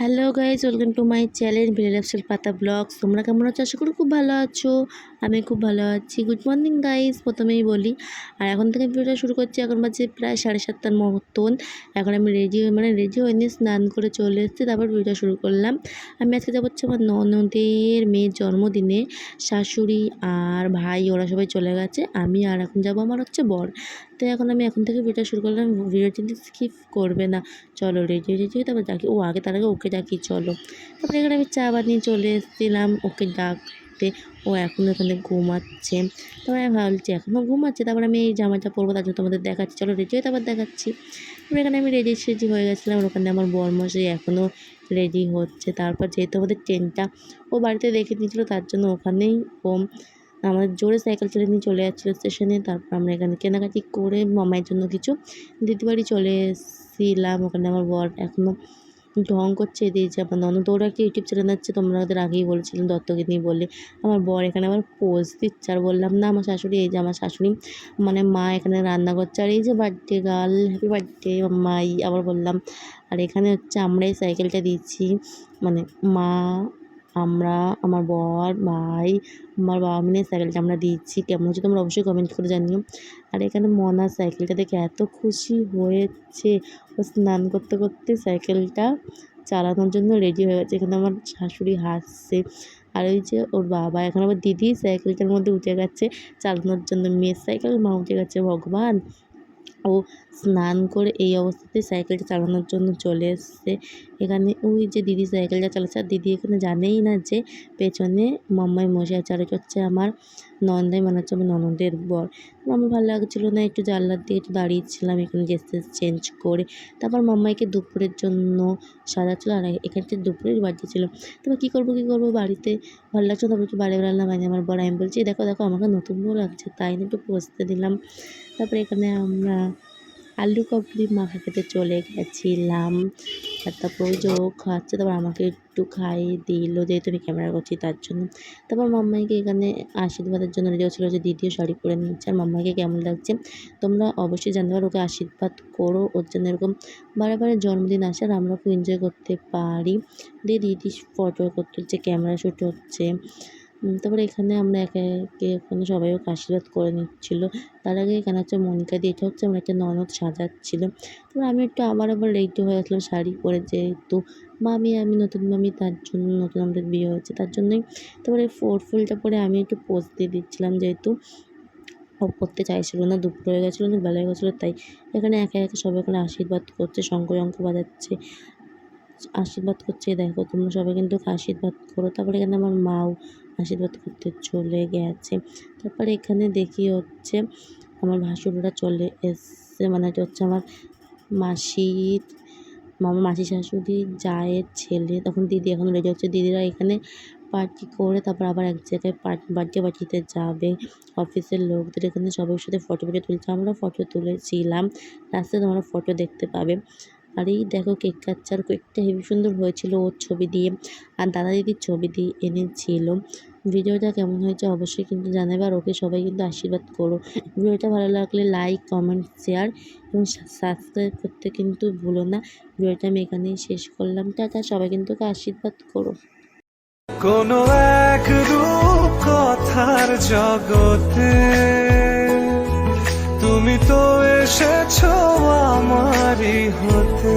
Hello guys, welcome to my channel village lifestyle পাতা blogs. তোমরা কেমন আছো? আশা করি খুব ভালো আছো। আমি খুব ভালো আছি। গুড মর্নিং গাইজ, প্রথমেই বলি। আর এখন থেকে ভিডিওটা শুরু করছি। এখন বাজে প্রায় 7:30টার মতন। এখন আমি রেডি হয়নি, স্নান করে চলে এসেছি, তারপর ভিডিওটা শুরু করলাম। আমি আজকে যাবো হচ্ছে আমার ননদের মেয়ের জন্মদিনে। শাশুড়ি আর ভাই ওরা সবাই চলে গেছে, আমি আর এখন যাবো আমার হচ্ছে বর। তো এখন আমি এখন থেকে ভিডিও শুরু করলাম। ভিডিও কিন্তু স্কিপ করবে না। চলো রেডি হয়ে তারপর ডাকি, আগে তার আগে ওকে ডাকি চলো। তারপরে এখানে আমি চা বানিয়ে চলে এসেছিলাম ওকে ডাকতে। ও এখন এখানে ঘুমাচ্ছে। তারপরে আমি ভাবছি এখনও ঘুমাচ্ছে, তারপরে আমি এই জামাটা পরবো, তার জন্য তোমাদের দেখাচ্ছি। চলো রেডি হয়ে তারপর দেখাচ্ছি। তারপরে এখানে আমি রেডি হয়ে গেছিলাম, আর ওখানে আমার বরমশাই এখনও রেডি হচ্ছে। তারপর যেহেতু আমাদের ট্রেনটা ও বাড়িতে রেখে দিয়েছিলো, তার জন্য ওখানেই ও আমাদের জোরে সাইকেল চলে নিয়ে চলে যাচ্ছিলো স্টেশনে। তারপর আমরা এখানে কেনাকাটি করে মামার জন্য কিছু দিদি বাড়ি চলে এসেছিলাম। ওখানে আমার বর এখনও ঢং করছে, দিয়েছে আমার ননদ। ওরা একটা ইউটিউব চ্যানেল আছে, তোমরা ওদের আগেই বলছিলেন দত্তকে নিয়ে বলে। আমার বর এখানে আবার পোজ দিচ্ছে, আর বললাম না আমার শাশুড়ি, এই যে আমার শাশুড়ি মানে মা এখানে রান্না করছে। আর এই যে birthday girl, happy birthday my আবার বললাম। আর এখানে হচ্ছে আমরা এই সাইকেলটা দিচ্ছি, মানে মা, আমরা, আমার বর, ভাই, আমার বাবা মিলে সাইকেলটা আমরা দিচ্ছি। কেমন হচ্ছে তোমরা অবশ্যই কমেন্ট করে জানিও। আর এখানে মনা সাইকেলটা দেখে এত খুশি হয়েছে, ও স্নান করতে করতে সাইকেলটা চালানোর জন্য রেডি হয়ে গেছে। এখানে আমার শাশুড়ি হাসছে। আর ওই যে ওর বাবা, এখন আবার দিদি সাইকেলটার মধ্যে উঠে গেছে চালানোর জন্য। মেয়ের সাইকেল মা উঠে গেছে, ভগবান। ও স্নান করে এই অবস্থাতে সাইকেলটা চালানোর জন্য চলে এসছে। এখানে ওই যে দিদি সাইকেলটা চালাচ্ছে, আর দিদি এখানে জানেই না যে পেছনে মাম্মাই মশাই আছে। আর হচ্ছে আমার নন্দাই, মানে হচ্ছে আমার ননদের বর। আমার ভালো লাগছিলো না, একটু জানলার দিয়ে একটু দাঁড়িয়েছিলাম এখানে ড্রেস চেঞ্জ করে। তারপর মাম্মাইকে দুপুরের জন্য সাজাচ্ছিলো, আর এখানে দুপুরের বাড়ি ছিল। তারপর কী করবো বাড়িতে ভালো লাগছে। তারপর একটু বাইরে বেড়ালাম, মানে আমার বর। আমি বলছি দেখো আমাকে নতুন বউ লাগছে, তাই না একটু পোজতে দিলাম। তারপরে এখানে আমরা আলু কাবলি মাখা খেতে চলে গেছিলাম। আর তারপর ওই যে ও খাচ্ছে, তারপর আমাকে একটু খাইয়ে দিল, যেহেতু আমি ক্যামেরা করছি তার জন্য। তারপর মাম্মাইকে এখানে আশীর্বাদের জন্য রেডি হচ্ছিলো, যে দ্বিতীয় শাড়ি পরে নিচ্ছে। আর মাম্মাইকে কেমন লাগছে তোমরা অবশ্যই জানতে পারো। ওকে আশীর্বাদ করো, ওর জন্য এরকম বারে জন্মদিন আসে, আর আমরা খুব এনজয় করতে পারি। দিদি ফটো করতে হচ্ছে, ক্যামেরা শ্যুট হচ্ছে। তারপরে এখানে আমরা একে একে ওখানে সবাই ওকে আশীর্বাদ করে নিচ্ছিলো। তার আগে এখানে হচ্ছে মনিকা দিয়ে, এটা হচ্ছে আমার একটা ননদ সাজাচ্ছিলো। তারপর আমি একটু আবার রেডি হয়ে আসলাম শাড়ি পরে, যেহেতু আমি নতুন মামি, তার জন্য নতুন আমাদের বিয়ে হয়েছে তার জন্যই। তারপরে ফুলটা পরে আমি একটু পোজ দিয়ে দিচ্ছিলাম, যেহেতু ও করতে চাইছিলো না, দুপুর হয়ে গেছিলো, অনেক বেলা হয়ে গেছিলো। তাই এখানে একে সবাই ওখানে আশীর্বাদ করছে, শঙ্খ বাজাচ্ছে, আশীর্বাদ করছে। দেখো তোমরা সবাই কিন্তু আশীর্বাদ করো। তারপরে এখানে আমার মাও আশীর্বাদ করতে চলে গেছে। তারপরে এখানে দেখি হচ্ছে আমার ভাসুররা চলে এসছে, মানে এটা হচ্ছে আমার মাসি শাশুড়ি জায়ের ছেলে। তখন দিদি এখন রেডি হচ্ছে, দিদিরা এখানে পার্টি করে তারপর আবার এক জায়গায় বার্থডে পার্টিতে যাবে। অফিসের লোকদের এখানে সবার সাথে ফটো তুলছে, আমরা ফটো তুলেছিলাম। রাস্তায় তোমরা ফটো দেখতে পাবে। আর এই দেখো কেক কাটছে, আর কেকটা হেবি সুন্দর হয়েছিল ওর ছবি দিয়ে, আর দাদা দিদির ছবি দিয়ে এনেছিল। ভিডিওটা কেমন হয়েছে অবশ্যই কিন্তু জানাবে, আর ওকে সবাই কিন্তু আশীর্বাদ করো। ভিডিওটা ভালো লাগলে লাইক, কমেন্ট, শেয়ার এবং সাবস্ক্রাইব করতে কিন্তু ভুলো না। ভিডিওটা আমি এখানেই শেষ করলাম। টাটা, সবাই কিন্তু ওকে আশীর্বাদ করো। কোনো এক রূপ কথার জগতে তুমি তো এসেছো আমারই হতে।